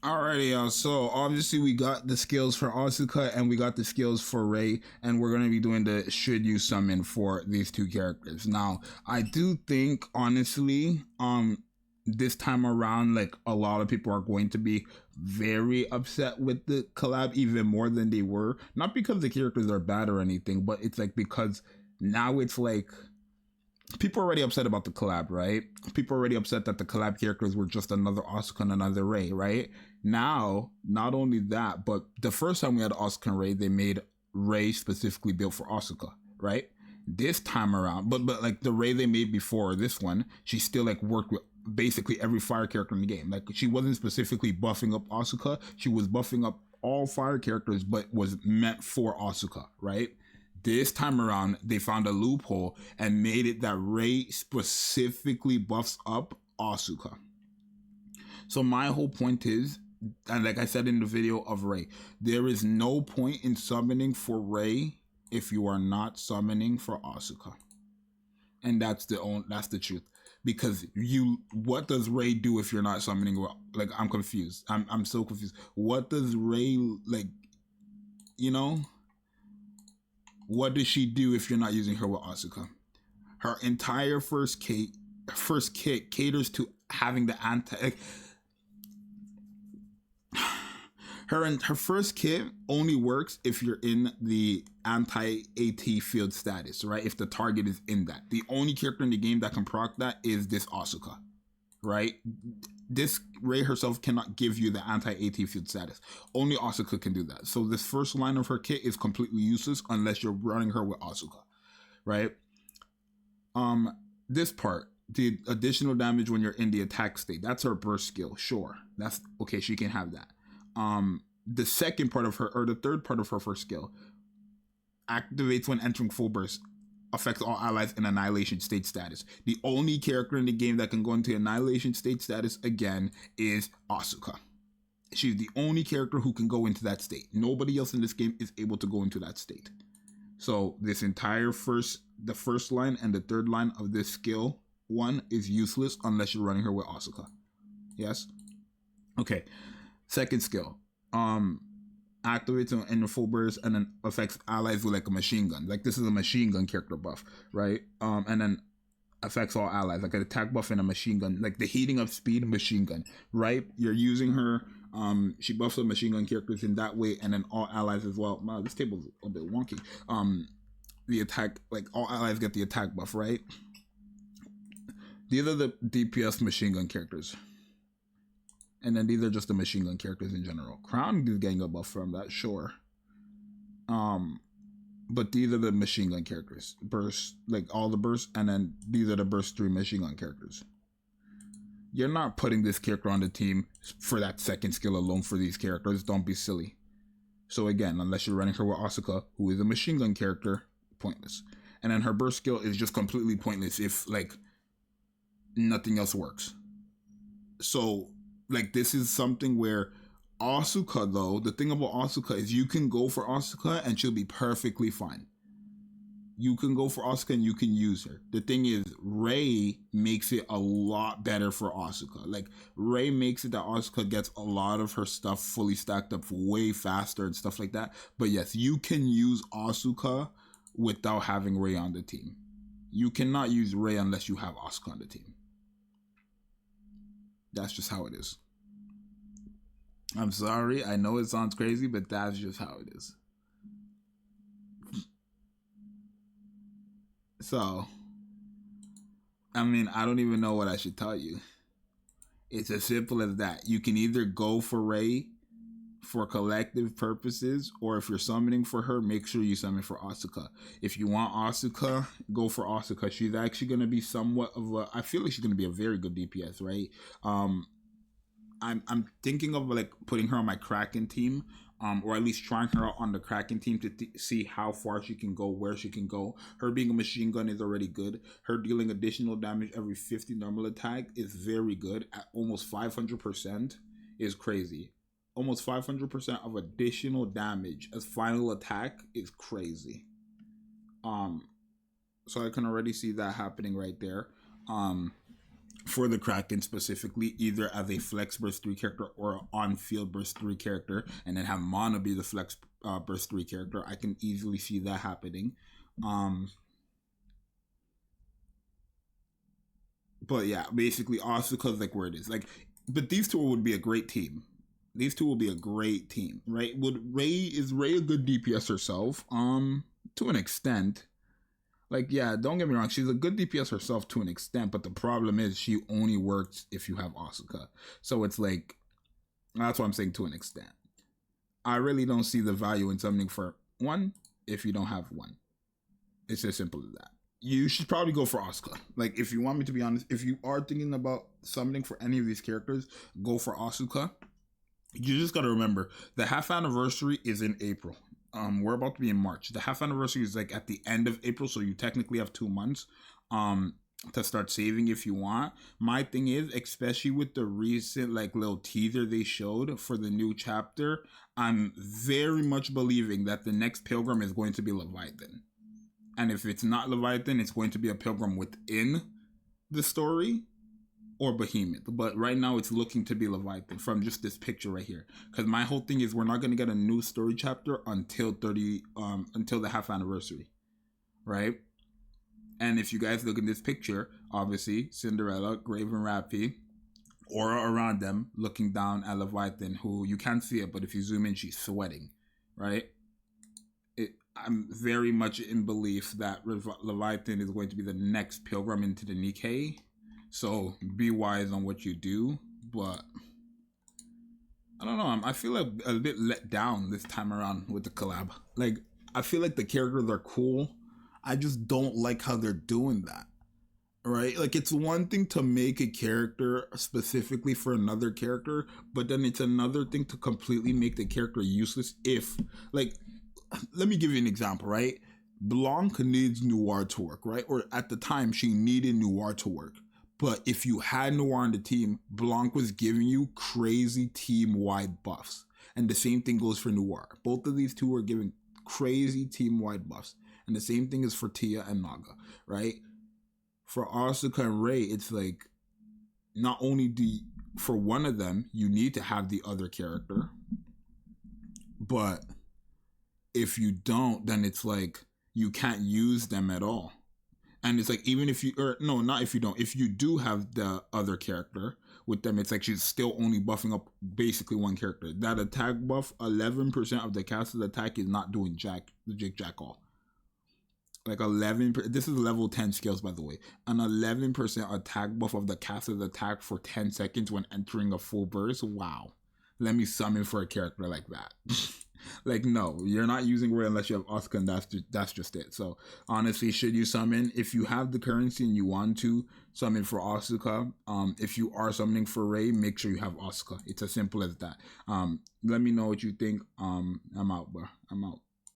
Alrighty, y'all. So obviously we got the skills for ASUKA and we got the skills for REI, and we're gonna be doing the should you summon for these two characters. Now, I do think honestly, this time around, like a lot of people are going to be very upset with the collab even more than they were. Not because the characters are bad or anything, but it's like because now it's like people are already upset about the collab, right? People are already upset that the collab characters were just another ASUKA and another REI, right? Now, not only that, but the first time we had ASUKA and REI, they made REI specifically built for ASUKA, right? This time around, but like the REI they made before this one, she still like worked with basically every fire character in the game. Like she wasn't specifically buffing up ASUKA, she was buffing up all fire characters, but was meant for ASUKA, right? This time around, they found a loophole and made it that REI specifically buffs up ASUKA. So my whole point is, and like I said in the video of REI, there is no point in summoning for REI if you are not summoning for ASUKA. And that's the truth. Because what does REI do if you're not summoning? Like, I'm confused. I'm so confused. What does REI, like, you know? What does she do if you're not using her with ASUKA? Her entire first kit caters to having the her first kit only works if you're in the anti-AT field status, right? If the target is in that. The only character in the game that can proc that is this ASUKA, right? This REI herself cannot give you the anti-AT field status. Only ASUKA can do that. So this first line of her kit is completely useless unless you're running her with ASUKA, right? This part, the additional damage when you're in the attack state, that's her burst skill. Sure, that's okay. She can have that. The second part of her, or the third part of her first skill, activates when entering full burst. Affects all allies in annihilation state status. The only character in the game that can go into annihilation state status again is ASUKA. She's the only character who can go into that state. Nobody else in this game is able to go into that state. So this entire the first line and the third line of this skill one is useless unless you're running her with ASUKA. Yes? Okay. Second skill. Activates in the full burst and then affects allies with like a machine gun. Like this is a machine gun character buff, right? And then affects all allies, like an attack buff and a machine gun, like the heating up speed machine gun, right? You're using her, she buffs the machine gun characters in that way, and then all allies as well. Wow, this table's a bit wonky. The attack, like all allies get the attack buff, right? These are the DPS machine gun characters. And then these are just the machine gun characters in general. Crown is getting a buff from that, sure. But these are the machine gun characters. Burst, like all the bursts, and then these are the burst 3 machine gun characters. You're not putting this character on the team for that second skill alone for these characters. Don't be silly. So again, unless you're running her with ASUKA, who is a machine gun character, pointless. And then her burst skill is just completely pointless if like nothing else works. So like this is something where ASUKA, though, the thing about ASUKA is you can go for ASUKA and she'll be perfectly fine. You can go for ASUKA and you can use her. The thing is, REI makes it a lot better for ASUKA. Like, REI makes it that ASUKA gets a lot of her stuff fully stacked up way faster and stuff like that. But yes, you can use ASUKA without having REI on the team. You cannot use REI unless you have ASUKA on the team. That's just how it is. I'm sorry, I know it sounds crazy, but that's just how it is. So, I mean, I don't even know what I should tell you. It's as simple as that. You can either go for REI for collective purposes, or if you're summoning for her, make sure you summon for ASUKA. If you want ASUKA, go for ASUKA. She's actually going to be somewhat of a, I feel like she's going to be a very good DPS, right? I'm thinking of like putting her on my Kraken team, or at least trying her out on the Kraken team to see how far she can go, where she can go. Her being a machine gun is already good. Her dealing additional damage every 50 normal attack is very good. At almost 500% is crazy. Almost 500% of additional damage as final attack is crazy. So I can already see that happening right there. for the Kraken specifically, either as a flex burst 3 character or an on-field burst 3 character, and then have Mana be the flex burst 3 character. I can easily see that happening. But yeah, basically Asuka's like where it is. Like, but these two would be a great team. These two will be a great team, right? Is Rei a good DPS herself? To an extent. Like, yeah, don't get me wrong, she's a good DPS herself to an extent, but the problem is she only works if you have Asuka. So it's like, that's what I'm saying, to an extent. I really don't see the value in summoning for one if you don't have one. It's as simple as that. You should probably go for Asuka. Like, if you want me to be honest, if you are thinking about summoning for any of these characters, go for Asuka. You just gotta remember, the half anniversary is in April. We're about to be in March. The half anniversary is like at the end of April, so you technically have 2 months to start saving if you want. My thing is, especially with the recent like little teaser they showed for the new chapter, I'm very much believing that the next pilgrim is going to be Leviathan. And if it's not Leviathan, it's going to be a pilgrim within the story or Behemoth. But right now it's looking to be Leviathan from just this picture right here. Because my whole thing is we're not going to get a new story chapter until the half anniversary. Right? And if you guys look at this picture, obviously Cinderella, Graven Rappy, aura around them, looking down at Leviathan, who you can't see it, but if you zoom in, she's sweating. Right? I'm very much in belief that Leviathan is going to be the next pilgrim into the Nikke. So be wise on what you do. But I don't know. I feel like a bit let down this time around with the collab. Like, I feel like the characters are cool. I just don't like how they're doing that. Right? Like, it's one thing to make a character specifically for another character, but then it's another thing to completely make the character useless if, like, let me give you an example, right? Blanc needs Noir to work, right? Or at the time, she needed Noir to work. But if you had Noir on the team, Blanc was giving you crazy team-wide buffs. And the same thing goes for Noir. Both of these two were giving crazy team-wide buffs. And the same thing is for Tia and Naga, right? For Asuka and Rei, it's like, not only for one of them, you need to have the other character, but if you don't, then it's like you can't use them at all. And it's like, even if you, or no, not if you don't, if you do have the other character with them, it's like she's still only buffing up basically one character. That attack buff, 11% of the caster's attack is not doing jack all. Like 11, this is level 10 skills, by the way. An 11% attack buff of the caster's attack for 10 seconds when entering a full burst. Wow. Let me summon for a character like that. Like, no, you're not using Rei unless you have Asuka, and that's just it. So honestly, should you summon, if you have the currency and you want to summon for Asuka, if you are summoning for Rei, make sure you have Asuka. It's as simple as that. Let me know what you think. I'm out, bro. I'm out.